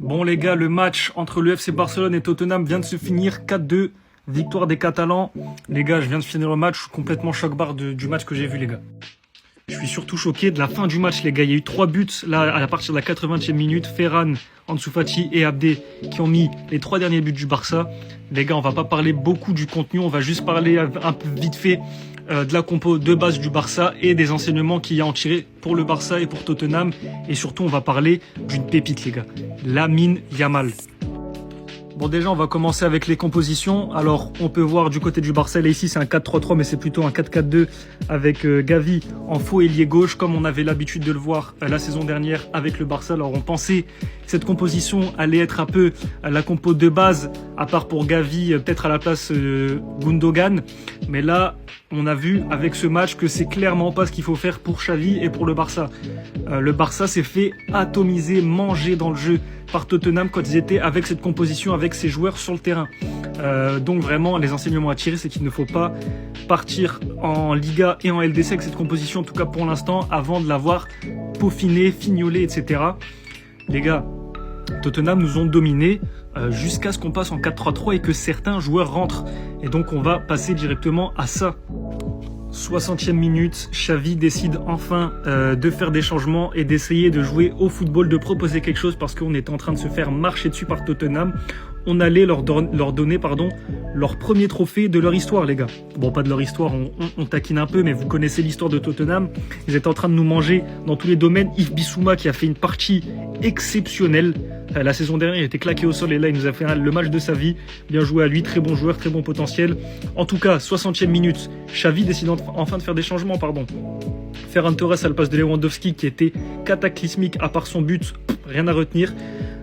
Bon les gars, le match entre le FC Barcelone et Tottenham vient de se finir 4-2, victoire des Catalans. Les gars, je viens de finir le match, je suis complètement choc-barre du match que j'ai vu les gars. Je suis surtout choqué de la fin du match les gars, il y a eu 3 buts là à partir de la 80e minute, Ferran, Ansu Fati et Abdé qui ont mis les 3 derniers buts du Barça. Les gars, on va pas parler beaucoup du contenu, on va juste parler un peu vite fait de la compo de base du Barça et des enseignements qu'il y a en tiré pour le Barça et pour Tottenham. Et surtout, on va parler d'une pépite, les gars. Lamine Yamal. Bon, déjà, on va commencer avec les compositions. Alors, on peut voir du côté du Barça, là, ici, c'est un 4-3-3, mais c'est plutôt un 4-4-2 avec Gavi en faux ailier gauche, comme on avait l'habitude de le voir la saison dernière avec le Barça. Alors, on pensait que cette composition allait être un peu la compo de base, à part pour Gavi, peut-être à la place Gundogan. Mais là, on a vu avec ce match que c'est clairement pas ce qu'il faut faire pour Xavi et pour le Barça. Le Barça s'est fait atomiser, manger dans le jeu par Tottenham quand ils étaient avec cette composition, avec ces joueurs sur le terrain. Donc vraiment, les enseignements à tirer, c'est qu'il ne faut pas partir en Liga et en LDC avec cette composition, en tout cas pour l'instant, avant de l'avoir peaufinée, fignolée, etc. Les gars, Tottenham nous ont dominés jusqu'à ce qu'on passe en 4-3-3 et que certains joueurs rentrent. Et donc on va passer directement à ça. 60e minute, Xavi décide enfin de faire des changements et d'essayer de jouer au football, de proposer quelque chose parce qu'on était en train de se faire marcher dessus par Tottenham. On allait leur donner leur premier trophée de leur histoire, les gars. Bon, pas de leur histoire, on taquine un peu, mais vous connaissez l'histoire de Tottenham. Ils étaient en train de nous manger dans tous les domaines. Yves Bissouma qui a fait une partie exceptionnelle. La saison dernière, il était claqué au sol et là, il nous a fait le match de sa vie. Bien joué à lui, très bon joueur, très bon potentiel. En tout cas, 60e minute, Xavi décide enfin de faire des changements, Ferran Torres à la place de Lewandowski qui était cataclysmique à part son but, rien à retenir.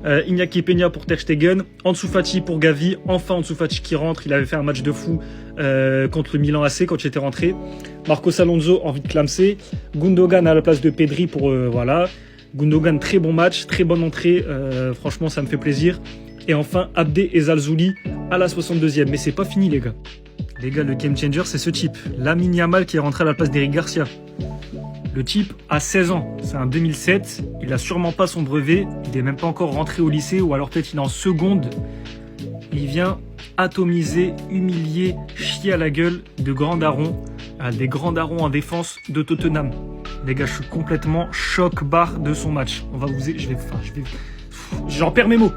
Iñaki Peña pour Ter Stegen, Ansu Fati pour Gavi, enfin Ansu Fati qui rentre, il avait fait un match de fou contre le Milan AC quand il était rentré. Marcos Alonso envie de clamser, Gundogan à la place de Pedri pour voilà. Gundogan très bon match, très bonne entrée, franchement ça me fait plaisir. Et enfin Abdé et Zalzouli à la 62e, mais c'est pas fini les gars. Les gars, le game changer c'est ce type, Lamine Yamal qui est rentré à la place d'Eric Garcia. Le type a 16 ans, c'est un 2007, il a sûrement pas son brevet, il n'est même pas encore rentré au lycée ou alors peut-être il est en seconde. Il vient atomiser, humilier, chier à la gueule de grands darons, des grands darons en défense de Tottenham. Les gars, je suis complètement choc-barre de son match. J'en perds mes mots.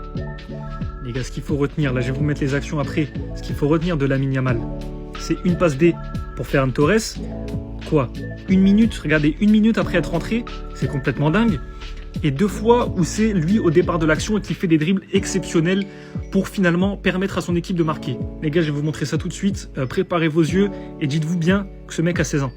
Les gars, ce qu'il faut retenir, là je vais vous mettre les actions après, ce qu'il faut retenir de Lamine Yamal, c'est une passe D pour Ferran Torres. Quoi, 1 minute, regardez, 1 minute après être rentré, c'est complètement dingue. Et 2 fois où c'est lui au départ de l'action et qui fait des dribbles exceptionnels pour finalement permettre à son équipe de marquer. Les gars, je vais vous montrer ça tout de suite. Préparez vos yeux et dites-vous bien que ce mec a 16 ans.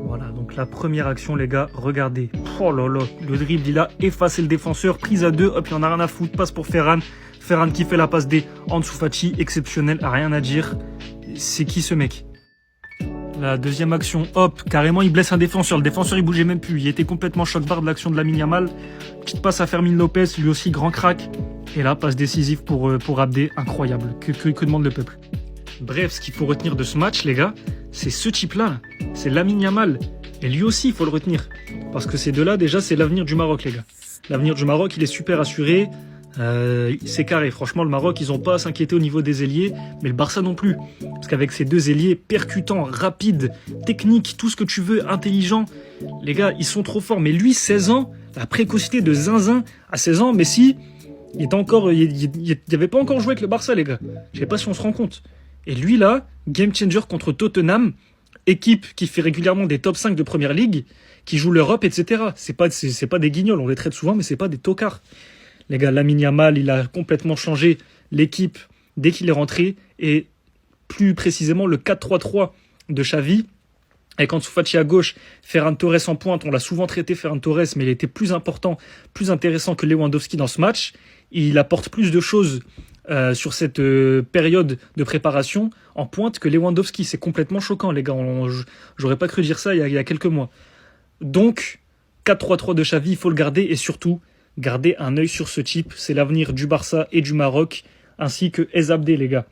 Voilà, donc la première action, les gars, regardez. Oh là là, le dribble, il a effacé le défenseur, prise à 2, hop, il en a rien à foutre, passe pour Ferran. Ferran qui fait la passe D, Ansu Fati, exceptionnel, rien à dire. C'est qui ce mec ? La deuxième action, hop, carrément il blesse un défenseur. Le défenseur il bougeait même plus. Il était complètement choc-barre de l'action de Lamine Yamal. Petite passe à Fermin Lopez, lui aussi grand crack. Et là, passe décisive pour Abdé, incroyable. Que demande le peuple. Bref, ce qu'il faut retenir de ce match, les gars, c'est ce type-là. C'est Lamine Yamal. Et lui aussi, il faut le retenir. Parce que ces deux-là, déjà, c'est l'avenir du Maroc, les gars. L'avenir du Maroc, il est super assuré. C'est carré, franchement le Maroc ils ont pas à s'inquiéter au niveau des ailiers, mais le Barça non plus, parce qu'avec ces deux ailiers percutants, rapides, techniques, tout ce que tu veux, intelligents, les gars ils sont trop forts. Mais lui 16 ans, la précocité de Zinzin à 16 ans, Messi il avait pas encore joué avec le Barça les gars, je sais pas si on se rend compte. Et lui là, game changer contre Tottenham, équipe qui fait régulièrement des top 5 de première ligue, qui joue l'Europe, etc. C'est pas des guignols, on les traite souvent, mais c'est pas des tocards. Les gars, Lamine Yamal, il a complètement changé l'équipe dès qu'il est rentré. Et plus précisément, le 4-3-3 de Xavi. Avec Ansu Fati à gauche, Ferran Torres en pointe. On l'a souvent traité, Ferran Torres, mais il était plus important, plus intéressant que Lewandowski dans ce match. Il apporte plus de choses sur cette période de préparation en pointe que Lewandowski. C'est complètement choquant, les gars. J'aurais pas cru dire ça il y a quelques mois. Donc, 4-3-3 de Xavi, il faut le garder. Et surtout, gardez un œil sur ce type, c'est l'avenir du Barça et du Maroc, ainsi que Abdé les gars.